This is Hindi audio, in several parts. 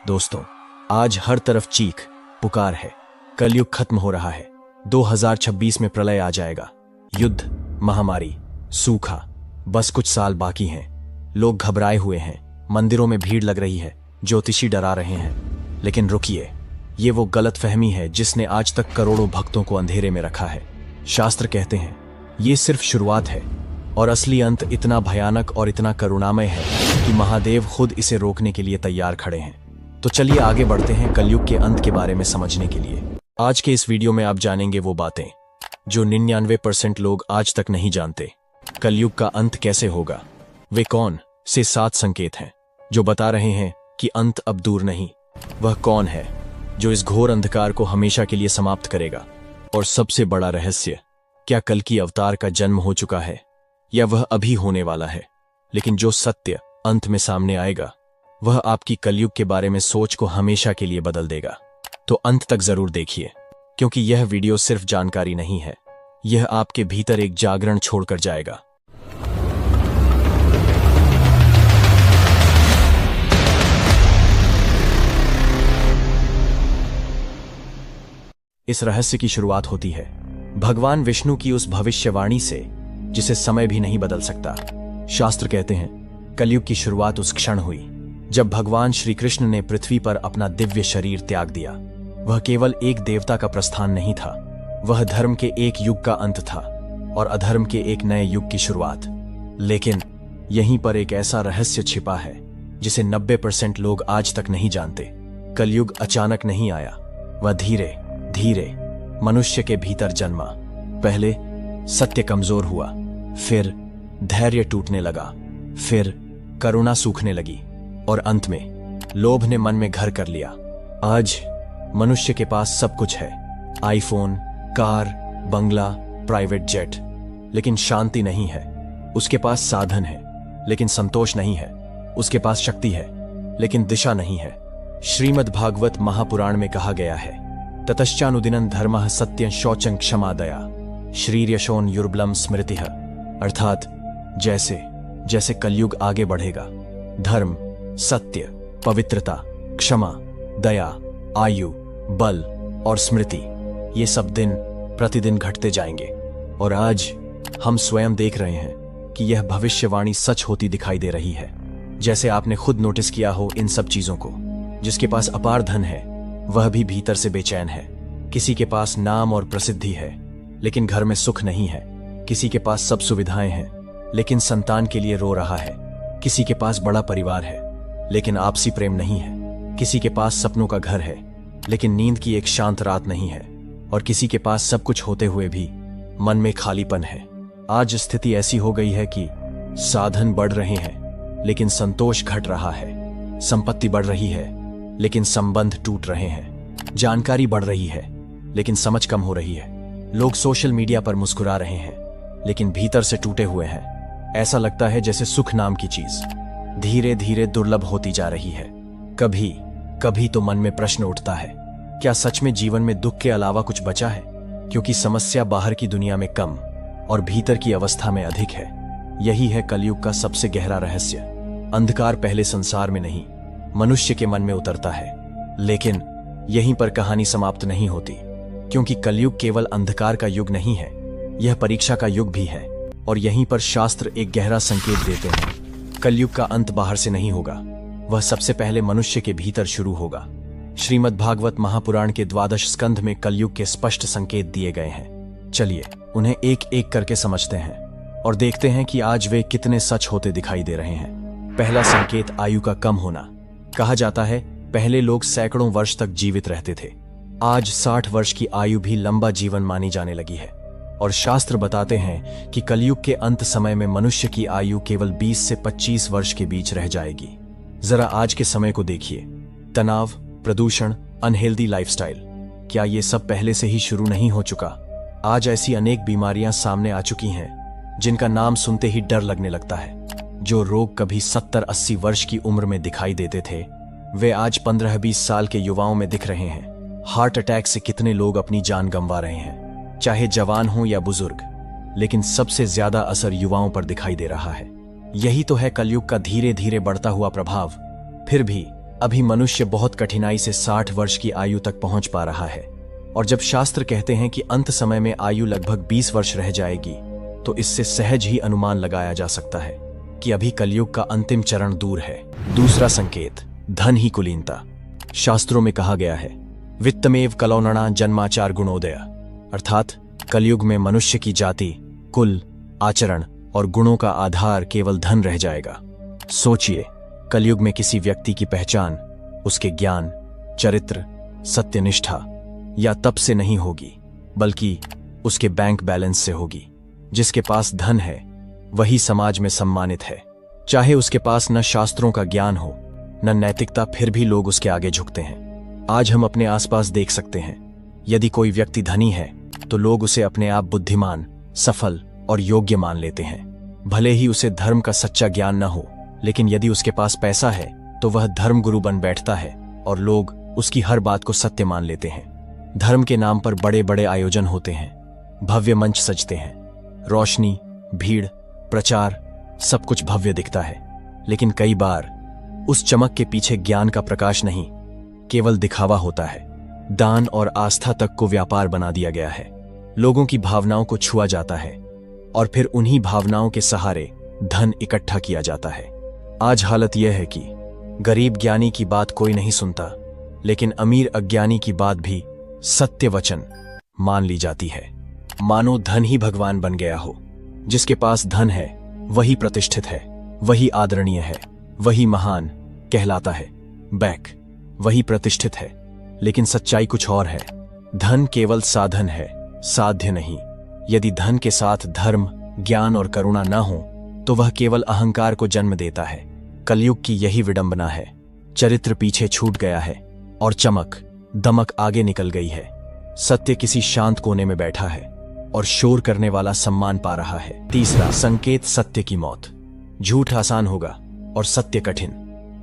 दोस्तों, आज हर तरफ चीख पुकार है। कलयुग खत्म हो रहा है। 2026 में प्रलय आ जाएगा। युद्ध, महामारी, सूखा, बस कुछ साल बाकी हैं। लोग घबराए हुए हैं, मंदिरों में भीड़ लग रही है, ज्योतिषी डरा रहे हैं। लेकिन रुकिए, ये वो गलतफहमी है जिसने आज तक करोड़ों भक्तों को अंधेरे में रखा है। शास्त्र कहते हैं ये सिर्फ शुरुआत है और असली अंत इतना भयानक और इतना करुणामय है कि महादेव खुद इसे रोकने के लिए तैयार खड़े हैं। तो चलिए आगे बढ़ते हैं कलयुग के अंत के बारे में समझने के लिए। आज के इस वीडियो में आप जानेंगे वो बातें जो 99% लोग आज तक नहीं जानते। कलयुग का अंत कैसे होगा, वे कौन से 7 संकेत हैं जो बता रहे हैं कि अंत अब दूर नहीं। वह कौन है जो इस घोर अंधकार को हमेशा के लिए समाप्त करेगा। और सबसे बड़ा रहस्य, क्या कल्कि अवतार का जन्म हो चुका है या वह अभी होने वाला है। लेकिन जो सत्य अंत में सामने आएगा वह आपकी कलयुग के बारे में सोच को हमेशा के लिए बदल देगा। तो अंत तक जरूर देखिए, क्योंकि यह वीडियो सिर्फ जानकारी नहीं है, यह आपके भीतर एक जागरण छोड़कर जाएगा। इस रहस्य की शुरुआत होती है भगवान विष्णु की उस भविष्यवाणी से जिसे समय भी नहीं बदल सकता। शास्त्र कहते हैं कलयुग की शुरुआत उस क्षण हुई जब भगवान श्री कृष्ण ने पृथ्वी पर अपना दिव्य शरीर त्याग दिया। वह केवल एक देवता का प्रस्थान नहीं था, वह धर्म के एक युग का अंत था और अधर्म के एक नए युग की शुरुआत। लेकिन यहीं पर एक ऐसा रहस्य छिपा है जिसे 90% लोग आज तक नहीं जानते। कलयुग अचानक नहीं आया, वह धीरे धीरे मनुष्य के भीतर जन्मा। पहले सत्य कमजोर हुआ, फिर धैर्य टूटने लगा, फिर करुणा सूखने लगी और अंत में लोभ ने मन में घर कर लिया। आज मनुष्य के पास सब कुछ है, आईफोन, कार, बंगला, प्राइवेट जेट, लेकिन शांति नहीं है। उसके पास साधन है लेकिन संतोष नहीं है। उसके पास शक्ति है लेकिन दिशा नहीं है। श्रीमद् भागवत महापुराण में कहा गया है ततश्चानुदिनं धर्मः सत्यं शौचं क्षमा दया श्रीर्यशोन युर्बलम स्मृतिः। अर्थात जैसे जैसे कलयुग आगे बढ़ेगा, धर्म, सत्य, पवित्रता, क्षमा, दया, आयु, बल और स्मृति, ये सब दिन प्रतिदिन घटते जाएंगे। और आज हम स्वयं देख रहे हैं कि यह भविष्यवाणी सच होती दिखाई दे रही है। जैसे आपने खुद नोटिस किया हो इन सब चीजों को। जिसके पास अपार धन है वह भी भीतर से बेचैन है। किसी के पास नाम और प्रसिद्धि है लेकिन घर में सुख नहीं है। किसी के पास सब सुविधाएं हैं लेकिन संतान के लिए रो रहा है। किसी के पास बड़ा परिवार है लेकिन आपसी प्रेम नहीं है। किसी के पास सपनों का घर है लेकिन नींद की एक शांत रात नहीं है। और किसी के पास सब कुछ होते हुए भी मन में खालीपन है। आज स्थिति ऐसी हो गई है कि साधन बढ़ रहे हैं लेकिन संतोष घट रहा है। संपत्ति बढ़ रही है लेकिन संबंध टूट रहे हैं। जानकारी बढ़ रही है लेकिन समझ कम हो रही है। लोग सोशल मीडिया पर मुस्कुरा रहे हैं लेकिन भीतर से टूटे हुए हैं। ऐसा लगता है जैसे सुख नाम की चीज धीरे धीरे दुर्लभ होती जा रही है। कभी कभी तो मन में प्रश्न उठता है, क्या सच में जीवन में दुख के अलावा कुछ बचा है? क्योंकि समस्या बाहर की दुनिया में कम और भीतर की अवस्था में अधिक है। यही है कलयुग का सबसे गहरा रहस्य। अंधकार पहले संसार में नहीं, मनुष्य के मन में उतरता है। लेकिन यहीं पर कहानी समाप्त नहीं होती, क्योंकि कलयुग केवल अंधकार का युग नहीं है, यह परीक्षा का युग भी है। और यहीं पर शास्त्र एक गहरा संकेत देते हैं। कलयुग का अंत बाहर से नहीं होगा, वह सबसे पहले मनुष्य के भीतर शुरू होगा। श्रीमद् भागवत महापुराण के 12 स्कंध में कलयुग के स्पष्ट संकेत दिए गए हैं। चलिए उन्हें एक एक करके समझते हैं और देखते हैं कि आज वे कितने सच होते दिखाई दे रहे हैं। पहला संकेत, आयु का कम होना। कहा जाता है पहले लोग सैकड़ों वर्ष तक जीवित रहते थे, आज 60 वर्ष की आयु भी लंबा जीवन मानी जाने लगी है। और शास्त्र बताते हैं कि कलयुग के अंत समय में मनुष्य की आयु केवल 20 से 25 वर्ष के बीच रह जाएगी। जरा आज के समय को देखिए, तनाव, प्रदूषण, अनहेल्दी लाइफस्टाइल, क्या ये सब पहले से ही शुरू नहीं हो चुका? आज ऐसी अनेक बीमारियां सामने आ चुकी हैं जिनका नाम सुनते ही डर लगने लगता है। जो रोग कभी 70-80 वर्ष की उम्र में दिखाई देते थे वे आज 15-20 साल के युवाओं में दिख रहे हैं। हार्ट अटैक से कितने लोग अपनी जान गंवा रहे हैं, चाहे जवान हो या बुजुर्ग, लेकिन सबसे ज्यादा असर युवाओं पर दिखाई दे रहा है। यही तो है कलयुग का धीरे धीरे बढ़ता हुआ प्रभाव। फिर भी अभी मनुष्य बहुत कठिनाई से 60 वर्ष की आयु तक पहुंच पा रहा है, और जब शास्त्र कहते हैं कि अंत समय में आयु लगभग 20 वर्ष रह जाएगी, तो इससे सहज ही अनुमान लगाया जा सकता है कि अभी कलयुग का अंतिम चरण दूर है। दूसरा संकेत, धन ही कुलीनता। शास्त्रों में कहा गया है, वित्तमेव कलौनणा जन्माचार गुणोदय, अर्थात कलयुग में मनुष्य की जाति, कुल, आचरण और गुणों का आधार केवल धन रह जाएगा। सोचिए, कलयुग में किसी व्यक्ति की पहचान उसके ज्ञान, चरित्र, सत्यनिष्ठा या तप से नहीं होगी, बल्कि उसके बैंक बैलेंस से होगी। जिसके पास धन है वही समाज में सम्मानित है, चाहे उसके पास न शास्त्रों का ज्ञान हो न नैतिकता, फिर भी लोग उसके आगे झुकते हैं। आज हम अपने आसपास देख सकते हैं, यदि कोई व्यक्ति धनी है तो लोग उसे अपने आप बुद्धिमान, सफल और योग्य मान लेते हैं, भले ही उसे धर्म का सच्चा ज्ञान न हो। लेकिन यदि उसके पास पैसा है तो वह धर्म गुरु बन बैठता है और लोग उसकी हर बात को सत्य मान लेते हैं। धर्म के नाम पर बड़े बड़े आयोजन होते हैं, भव्य मंच सजते हैं, रोशनी, भीड़, प्रचार, सब कुछ भव्य दिखता है, लेकिन कई बार उस चमक के पीछे ज्ञान का प्रकाश नहीं, केवल दिखावा होता है। दान और आस्था तक को व्यापार बना दिया गया है। लोगों की भावनाओं को छुआ जाता है और फिर उन्हीं भावनाओं के सहारे धन इकट्ठा किया जाता है। आज हालत यह है कि गरीब ज्ञानी की बात कोई नहीं सुनता, लेकिन अमीर अज्ञानी की बात भी सत्य वचन मान ली जाती है। मानो धन ही भगवान बन गया हो। जिसके पास धन है वही प्रतिष्ठित है, वही आदरणीय है, वही महान कहलाता है। बैक वही प्रतिष्ठित है, लेकिन सच्चाई कुछ और है। धन केवल साधन है, साध्य नहीं। यदि धन के साथ धर्म, ज्ञान और करुणा न हो तो वह केवल अहंकार को जन्म देता है। कलयुग की यही विडंबना है। चरित्र पीछे छूट गया है और चमक, दमक आगे निकल गई है। सत्य किसी शांत कोने में बैठा है और शोर करने वाला सम्मान पा रहा है। तीसरा संकेत, सत्य की मौत। झूठ आसान होगा और सत्य कठिन।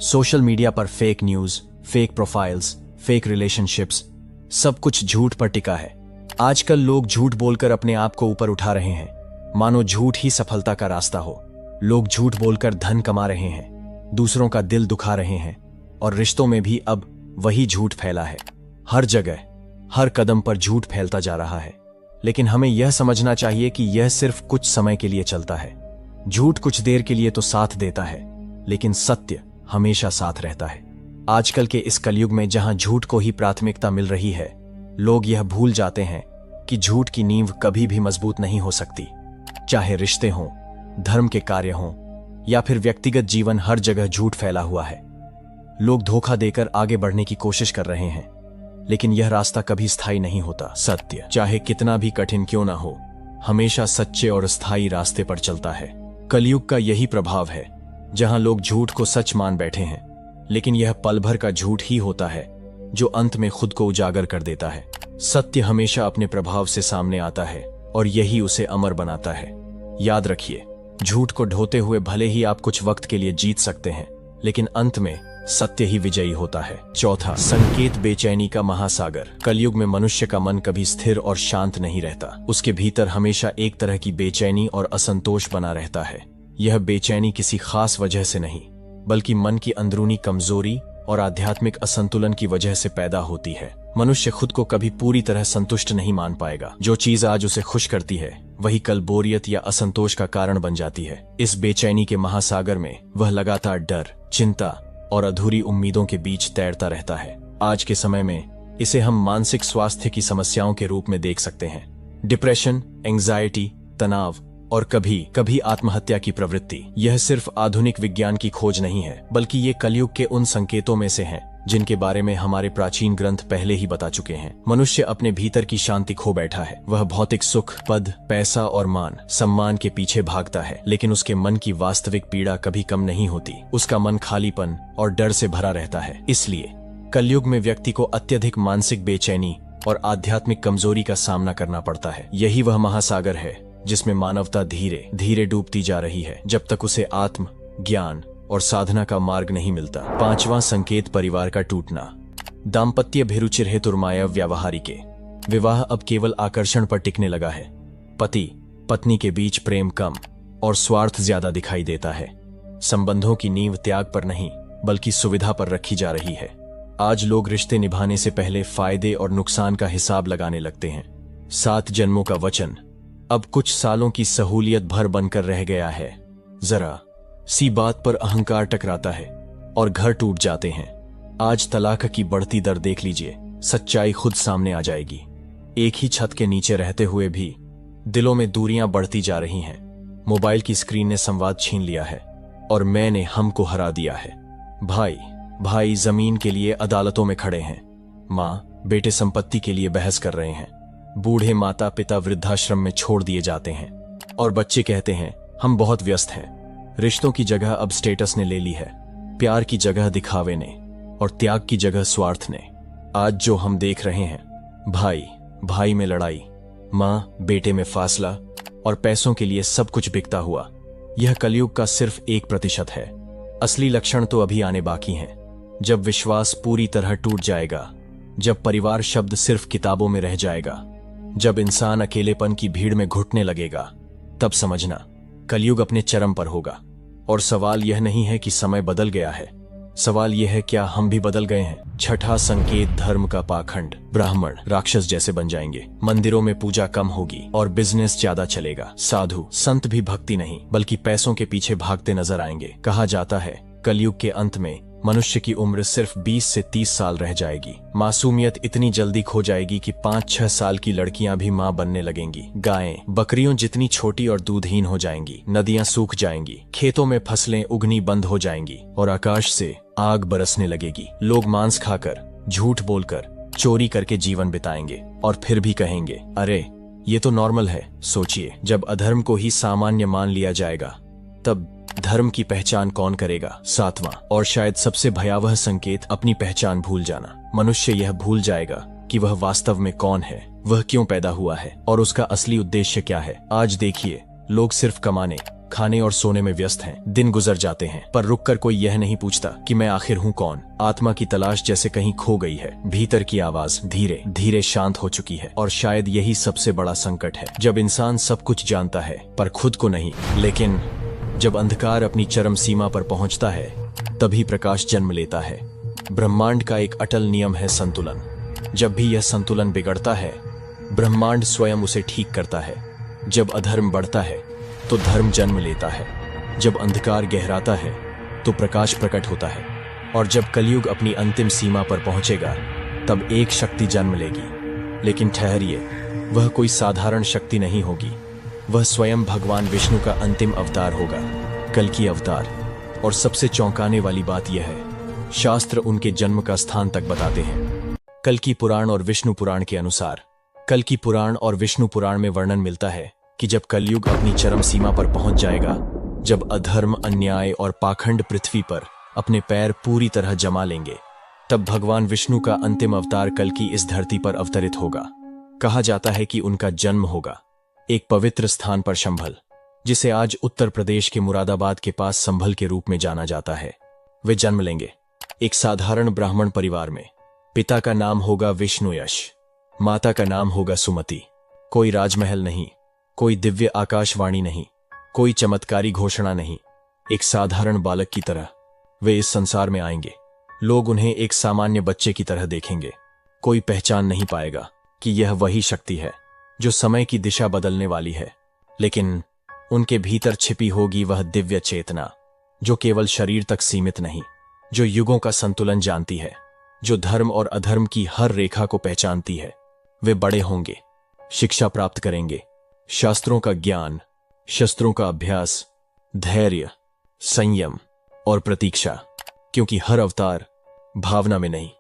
सोशल मीडिया पर fake news, fake profiles, fake relationships, सब कुछ झूठ पर टिका है। आजकल लोग झूठ बोलकर अपने आप को ऊपर उठा रहे हैं, मानो झूठ ही सफलता का रास्ता हो। लोग झूठ बोलकर धन कमा रहे हैं, दूसरों का दिल दुखा रहे हैं, और रिश्तों में भी अब वही झूठ फैला है। हर जगह, हर कदम पर झूठ फैलता जा रहा है। लेकिन हमें यह समझना चाहिए कि यह सिर्फ कुछ समय के लिए चलता है। झूठ कुछ देर के लिए तो साथ देता है, लेकिन सत्य हमेशा साथ रहता है। आजकल के इस कलयुग में जहां झूठ को ही प्राथमिकता मिल रही है, लोग यह भूल जाते हैं कि झूठ की नींव कभी भी मजबूत नहीं हो सकती। चाहे रिश्ते हों, धर्म के कार्य हों या फिर व्यक्तिगत जीवन, हर जगह झूठ फैला हुआ है। लोग धोखा देकर आगे बढ़ने की कोशिश कर रहे हैं, लेकिन यह रास्ता कभी स्थायी नहीं होता। सत्य चाहे कितना भी कठिन क्यों ना हो, हमेशा सच्चे और स्थायी रास्ते पर चलता है। कलयुग का यही प्रभाव है, जहां लोग झूठ को सच मान बैठे हैं, लेकिन यह पल भर का झूठ ही होता है जो अंत में खुद को उजागर कर देता है। सत्य हमेशा अपने प्रभाव से सामने आता है और यही उसे अमर बनाता है। याद रखिए, झूठ को ढोते हुए भले ही आप कुछ वक्त के लिए जीत सकते हैं, लेकिन अंत में सत्य ही विजयी होता है। चौथा संकेत, बेचैनी का महासागर। कलयुग में मनुष्य का मन कभी स्थिर और शांत नहीं रहता। उसके भीतर हमेशा एक तरह की बेचैनी और असंतोष बना रहता है। यह बेचैनी किसी खास वजह से नहीं, बल्कि मन की अंदरूनी कमजोरी और आध्यात्मिक असंतुलन की वजह से पैदा होती है। मनुष्य खुद को कभी पूरी तरह संतुष्ट नहीं मान पाएगा। जो चीज आज उसे खुश करती है, वही कल बोरियत या असंतोष का कारण बन जाती है। इस बेचैनी के महासागर में वह लगातार डर, चिंता और अधूरी उम्मीदों के बीच तैरता रहता है। आज के समय में इसे हम मानसिक स्वास्थ्य की समस्याओं के रूप में देख सकते हैं। डिप्रेशन, एंजाइटी, तनाव और कभी कभी आत्महत्या की प्रवृत्ति। यह सिर्फ आधुनिक विज्ञान की खोज नहीं है, बल्कि ये कलयुग के उन संकेतों में से हैं जिनके बारे में हमारे प्राचीन ग्रंथ पहले ही बता चुके हैं। मनुष्य अपने भीतर की शांति खो बैठा है। वह भौतिक सुख, पद, पैसा और मान सम्मान के पीछे भागता है, लेकिन उसके मन की वास्तविक पीड़ा कभी कम नहीं होती। उसका मन खालीपन और डर से भरा रहता है। इसलिए कलयुग में व्यक्ति को अत्यधिक मानसिक बेचैनी और आध्यात्मिक कमजोरी का सामना करना पड़ता है। यही वह महासागर है जिसमें मानवता धीरे धीरे डूबती जा रही है, जब तक उसे आत्म ज्ञान और साधना का मार्ग नहीं मिलता। पांचवां संकेत, परिवार का टूटना। दाम्पत्य भिरुचिर हेतुर्माया व्यावहारिके। विवाह अब केवल आकर्षण पर टिकने लगा है। पति पत्नी के बीच प्रेम कम और स्वार्थ ज्यादा दिखाई देता है। संबंधों की नींव त्याग पर नहीं, बल्कि सुविधा पर रखी जा रही है। आज लोग रिश्ते निभाने से पहले फायदे और नुकसान का हिसाब लगाने लगते हैं। 7 जन्मों का वचन अब कुछ सालों की सहूलियत भर बनकर रह गया है। जरा सी बात पर अहंकार टकराता है और घर टूट जाते हैं। आज तलाक की बढ़ती दर देख लीजिए, सच्चाई खुद सामने आ जाएगी। एक ही छत के नीचे रहते हुए भी दिलों में दूरियां बढ़ती जा रही हैं। मोबाइल की स्क्रीन ने संवाद छीन लिया है और मैंने हमको हरा दिया है। भाई जमीन के लिए अदालतों में खड़े हैं। माँ बेटे संपत्ति के लिए बहस कर रहे हैं। बूढ़े माता पिता वृद्धाश्रम में छोड़ दिए जाते हैं और बच्चे कहते हैं हम बहुत व्यस्त हैं। रिश्तों की जगह अब स्टेटस ने ले ली है, प्यार की जगह दिखावे ने और त्याग की जगह स्वार्थ ने। आज जो हम देख रहे हैं, भाई में लड़ाई, माँ बेटे में फासला और पैसों के लिए सब कुछ बिकता हुआ, यह कलयुग का सिर्फ 1% है। असली लक्षण तो अभी आने बाकी हैं। जब विश्वास पूरी तरह टूट जाएगा, जब परिवार शब्द सिर्फ किताबों में रह जाएगा, जब इंसान अकेलेपन की भीड़ में घुटने लगेगा, तब समझना कलयुग अपने चरम पर होगा। और सवाल यह नहीं है कि समय बदल गया है, सवाल यह है क्या हम भी बदल गए हैं। छठा संकेत, धर्म का पाखंड। ब्राह्मण राक्षस जैसे बन जाएंगे, मंदिरों में पूजा कम होगी और बिजनेस ज्यादा चलेगा। साधु संत भी भक्ति नहीं बल्कि पैसों के पीछे भागते नजर आएंगे। कहा जाता है कलयुग के अंत में मनुष्य की उम्र सिर्फ 20 से 30 साल रह जाएगी। मासूमियत इतनी जल्दी खो जाएगी कि 5-6 साल की लड़कियां भी मां बनने लगेंगी। गायें बकरियों जितनी छोटी और दूधहीन हो जाएंगी। नदियां सूख जाएंगी, खेतों में फसलें उगनी बंद हो जाएंगी और आकाश से आग बरसने लगेगी। लोग मांस खाकर, झूठ बोलकर, चोरी करके जीवन बिताएंगे और फिर भी कहेंगे अरे ये तो नॉर्मल है। सोचिए, जब अधर्म को ही सामान्य मान लिया जाएगा तब धर्म की पहचान कौन करेगा। 7वां और शायद सबसे भयावह संकेत, अपनी पहचान भूल जाना। मनुष्य यह भूल जाएगा कि वह वास्तव में कौन है, वह क्यों पैदा हुआ है और उसका असली उद्देश्य क्या है। आज देखिए, लोग सिर्फ कमाने, खाने और सोने में व्यस्त हैं। दिन गुजर जाते हैं पर रुककर कोई यह नहीं पूछता कि मैं आखिर हूँ कौन। आत्मा की तलाश जैसे कहीं खो गई है। भीतर की आवाज धीरे धीरे शांत हो चुकी है और शायद यही सबसे बड़ा संकट है। जब इंसान सब कुछ जानता है पर खुद को नहीं, लेकिन जब अंधकार अपनी चरम सीमा पर पहुंचता है तभी प्रकाश जन्म लेता है। ब्रह्मांड का एक अटल नियम है संतुलन। जब भी यह संतुलन बिगड़ता है, ब्रह्मांड स्वयं उसे ठीक करता है। जब अधर्म बढ़ता है तो धर्म जन्म लेता है। जब अंधकार गहराता है तो प्रकाश प्रकट होता है और जब कलयुग अपनी अंतिम सीमा पर पहुंचेगा तब एक शक्ति जन्म लेगी। लेकिन ठहरिए, वह कोई साधारण शक्ति नहीं होगी, वह स्वयं भगवान विष्णु का अंतिम अवतार होगा, कल्कि अवतार। और सबसे चौंकाने वाली बात यह है, शास्त्र उनके जन्म का स्थान तक बताते हैं। कल्कि पुराण और विष्णु पुराण के अनुसार, कल्कि पुराण और विष्णु पुराण में वर्णन मिलता है कि जब कलयुग अपनी चरम सीमा पर पहुंच जाएगा, जब अधर्म, अन्याय और पाखंड पृथ्वी पर अपने पैर पूरी तरह जमा लेंगे, तब भगवान विष्णु का अंतिम अवतार कल्कि इस धरती पर अवतरित होगा। कहा जाता है कि उनका जन्म होगा एक पवित्र स्थान पर, संभल, जिसे आज उत्तर प्रदेश के मुरादाबाद के पास संभल के रूप में जाना जाता है। वे जन्म लेंगे एक साधारण ब्राह्मण परिवार में। पिता का नाम होगा विष्णुयश, माता का नाम होगा सुमति। कोई राजमहल नहीं, कोई दिव्य आकाशवाणी नहीं, कोई चमत्कारी घोषणा नहीं, एक साधारण बालक की तरह वे इस संसार में आएंगे। लोग उन्हें एक सामान्य बच्चे की तरह देखेंगे। कोई पहचान नहीं पाएगा कि यह वही शक्ति है जो समय की दिशा बदलने वाली है, लेकिन उनके भीतर छिपी होगी वह दिव्य चेतना जो केवल शरीर तक सीमित नहीं, जो युगों का संतुलन जानती है, जो धर्म और अधर्म की हर रेखा को पहचानती है। वे बड़े होंगे, शिक्षा प्राप्त करेंगे, शास्त्रों का ज्ञान, शस्त्रों का अभ्यास, धैर्य, संयम और प्रतीक्षा, क्योंकि हर अवतार भावना में नहीं,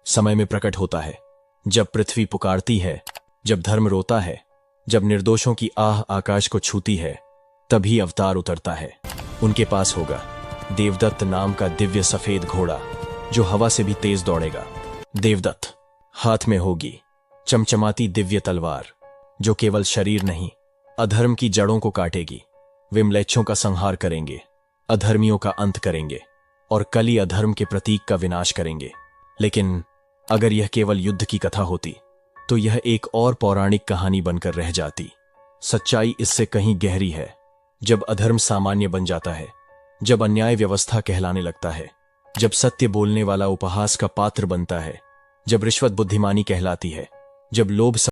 समय में प्रकट होता है। जब पृथ्वी पुकारती है, जब धर्म रोता है, जब निर्दोषों की आह आकाश को छूती है, तभी अवतार उतरता है। उनके पास होगा देवदत्त नाम का दिव्य सफेद घोड़ा जो हवा से भी तेज दौड़ेगा। देवदत्त हाथ में होगी चमचमाती दिव्य तलवार जो केवल शरीर नहीं, अधर्म की जड़ों को काटेगी। वे म्लेच्छों का संहार करेंगे, अधर्मियों का अंत करेंगे और कली अधर्म के प्रतीक का विनाश करेंगे। लेकिन अगर यह केवल युद्ध की कथा होती तो यह एक और पौराणिक कहानी बनकर रह जाती। सच्चाई इससे कहीं गहरी है। जब अधर्म सामान्य बन जाता है, जब अन्याय व्यवस्था कहलाने लगता है, जब सत्य बोलने वाला उपहास का पात्र बनता है, जब रिश्वत बुद्धिमानी कहलाती है, जब लोभ